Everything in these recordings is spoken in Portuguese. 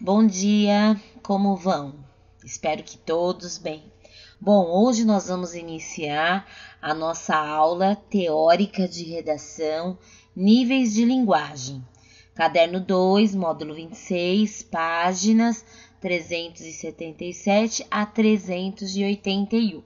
Bom dia, como vão? Espero que todos bem. Bom, hoje nós vamos iniciar a nossa aula teórica de redação, níveis de linguagem. Caderno 2, módulo 26, páginas 377 a 381.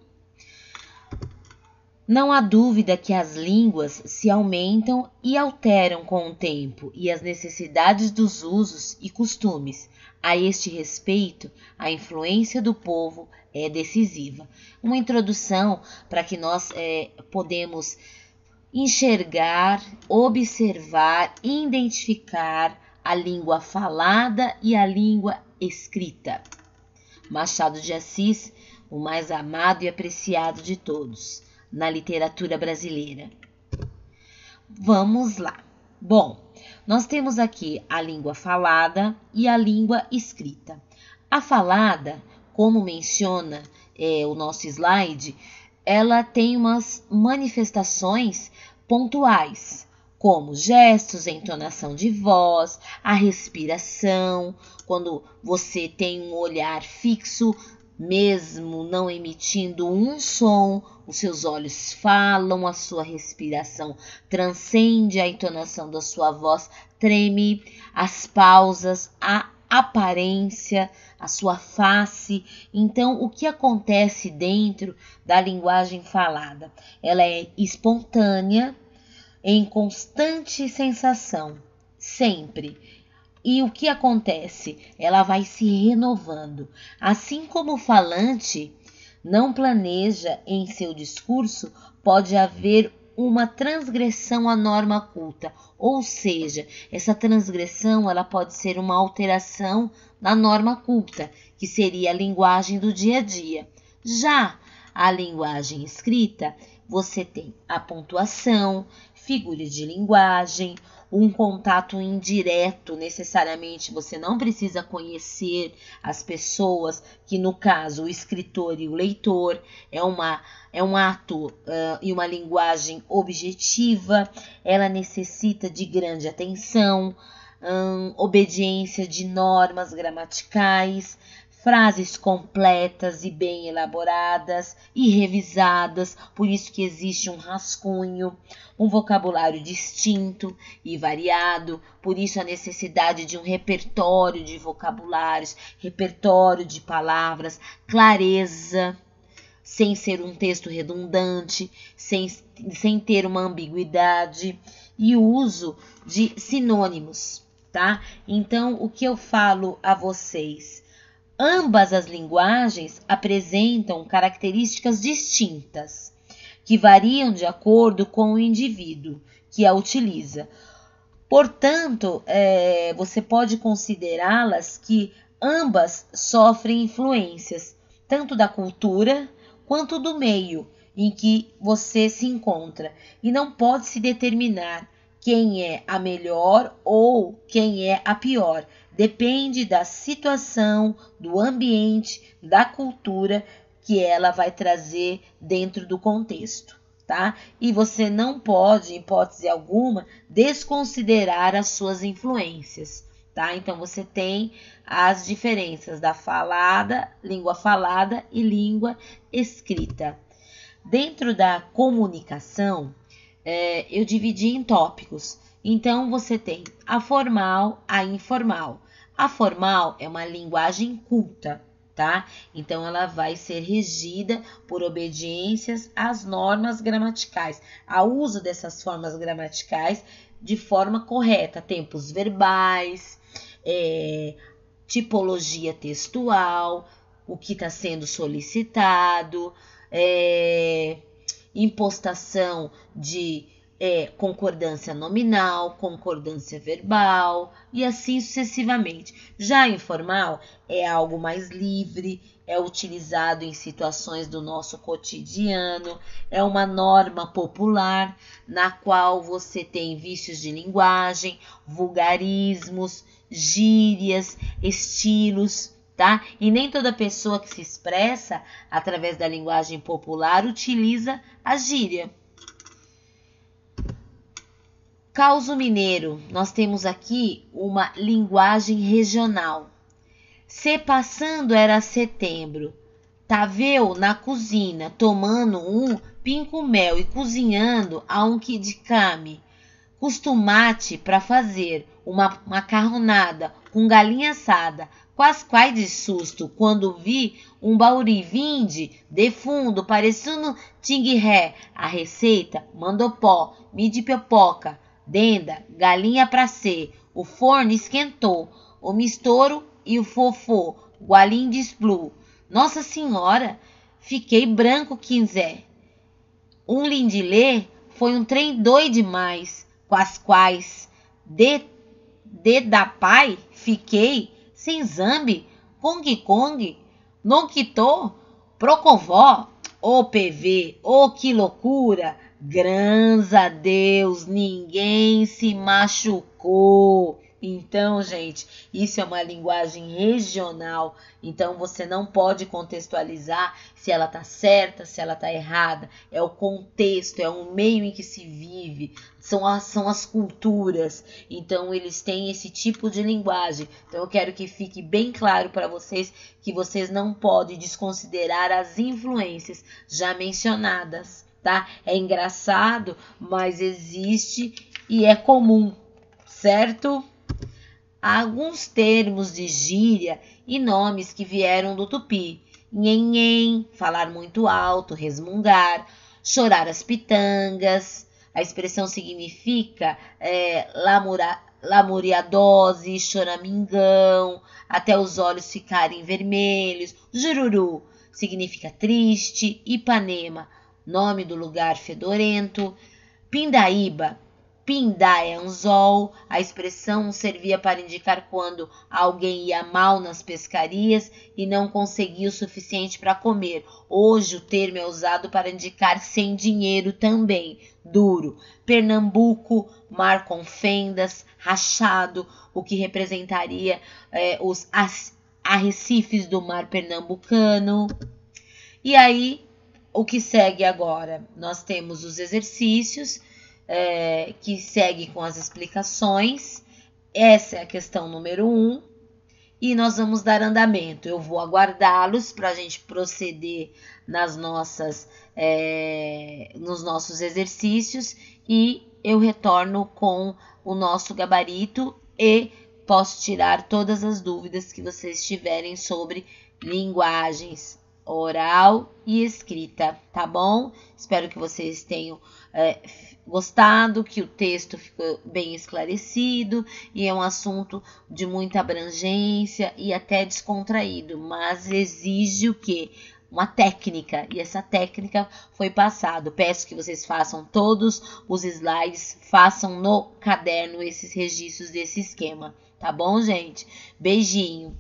Não há dúvida que as línguas se aumentam e alteram com o tempo e as necessidades dos usos e costumes. A este respeito, a influência do povo é decisiva. Uma introdução para que nós podemos enxergar, observar, identificar a língua falada e a língua escrita. Machado de Assis, o mais amado e apreciado de todos na literatura brasileira. Vamos lá. Bom, nós temos aqui a língua falada e a língua escrita. A falada, como menciona o nosso slide, ela tem umas manifestações pontuais, como gestos, entonação de voz, a respiração, quando você tem um olhar fixo, mesmo não emitindo um som, os seus olhos falam, a sua respiração transcende a entonação da sua voz, treme, as pausas, a aparência, a sua face. Então, o que acontece dentro da linguagem falada? Ela é espontânea, em constante sensação, sempre. E o que acontece? Ela vai se renovando. Assim como o falante não planeja em seu discurso, pode haver uma transgressão à norma culta, ou seja, essa transgressão ela pode ser uma alteração na norma culta, que seria a linguagem do dia a dia. Já a linguagem escrita, você tem a pontuação, figura de linguagem, um contato indireto, necessariamente você não precisa conhecer as pessoas, que no caso o escritor e o leitor é um ato e uma linguagem objetiva, ela necessita de grande atenção, obediência de normas gramaticais, frases completas e bem elaboradas e revisadas, por isso que existe um rascunho, um vocabulário distinto e variado, por isso a necessidade de um repertório de vocabulários, repertório de palavras, clareza, sem ser um texto redundante, sem ter uma ambiguidade, e o uso de sinônimos, tá? Então, o que eu falo a vocês? Ambas as linguagens apresentam características distintas, que variam de acordo com o indivíduo que a utiliza. Portanto, você pode considerá-las que ambas sofrem influências, tanto da cultura quanto do meio em que você se encontra, e não pode se determinar quem é a melhor ou quem é a pior. Depende da situação, do ambiente, da cultura que ela vai trazer dentro do contexto, tá? E você não pode, em hipótese alguma, desconsiderar as suas influências, tá? Então, você tem as diferenças da língua falada e língua escrita. Dentro da comunicação, eu dividi em tópicos. Então, você tem a formal, a informal. A formal é uma linguagem culta, tá? Então, ela vai ser regida por obediências às normas gramaticais, ao uso dessas formas gramaticais de forma correta, tempos verbais, tipologia textual, o que está sendo solicitado, impostação de concordância nominal, concordância verbal e assim sucessivamente. Já informal é algo mais livre, é utilizado em situações do nosso cotidiano, é uma norma popular na qual você tem vícios de linguagem, vulgarismos, gírias, estilos, tá? E nem toda pessoa que se expressa através da linguagem popular utiliza a gíria. Causo mineiro, nós temos aqui uma linguagem regional. Se passando era setembro, taveu na cozinha, tomando um pinco-mel e cozinhando a um quidicame. Costumate para fazer uma macarronada com galinha assada. Quasquai de susto quando vi um bauri vinde de fundo, parecendo tingue-ré. A receita mandou pó, midi pipoca, denda, galinha pra ser. O forno esquentou, o mistouro e o fofô, gualim de splu. Nossa senhora, fiquei branco quinzé. Um lindilê foi um trem doido demais, quais de da pai fiquei sem zambi, Kong Kong, não quitou, procovó, ô PV, ô que loucura, graças a Deus, ninguém se machucou. Então, gente, isso é uma linguagem regional, então você não pode contextualizar se ela tá certa, se ela tá errada, é o contexto, é o meio em que se vive, são as culturas, então eles têm esse tipo de linguagem. Então eu quero que fique bem claro para vocês que vocês não podem desconsiderar as influências já mencionadas, tá? É engraçado, mas existe e é comum, certo? Há alguns termos de gíria e nomes que vieram do tupi. Nhenhen, falar muito alto, resmungar, chorar as pitangas. A expressão significa lamuriadose, choramingão, até os olhos ficarem vermelhos. Jururu significa triste. Ipanema, nome do lugar fedorento. Pindaíba, pindar é anzol, a expressão servia para indicar quando alguém ia mal nas pescarias e não conseguia o suficiente para comer. Hoje o termo é usado para indicar sem dinheiro também. Duro. Pernambuco, mar com fendas, rachado, o que representaria os arrecifes do mar pernambucano. E aí, o que segue agora? Nós temos os exercícios, que segue com as explicações. Essa é a questão número 1. E nós vamos dar andamento. Eu vou aguardá-los para a gente proceder nos nossos exercícios. E eu retorno com o nosso gabarito e posso tirar todas as dúvidas que vocês tiverem sobre linguagens oral e escrita, tá bom? Espero que vocês tenham gostado, que o texto ficou bem esclarecido e é um assunto de muita abrangência e até descontraído, mas exige o quê? Uma técnica, e essa técnica foi passada. Peço que vocês façam todos os slides, façam no caderno esses registros desse esquema, tá bom, gente? Beijinho!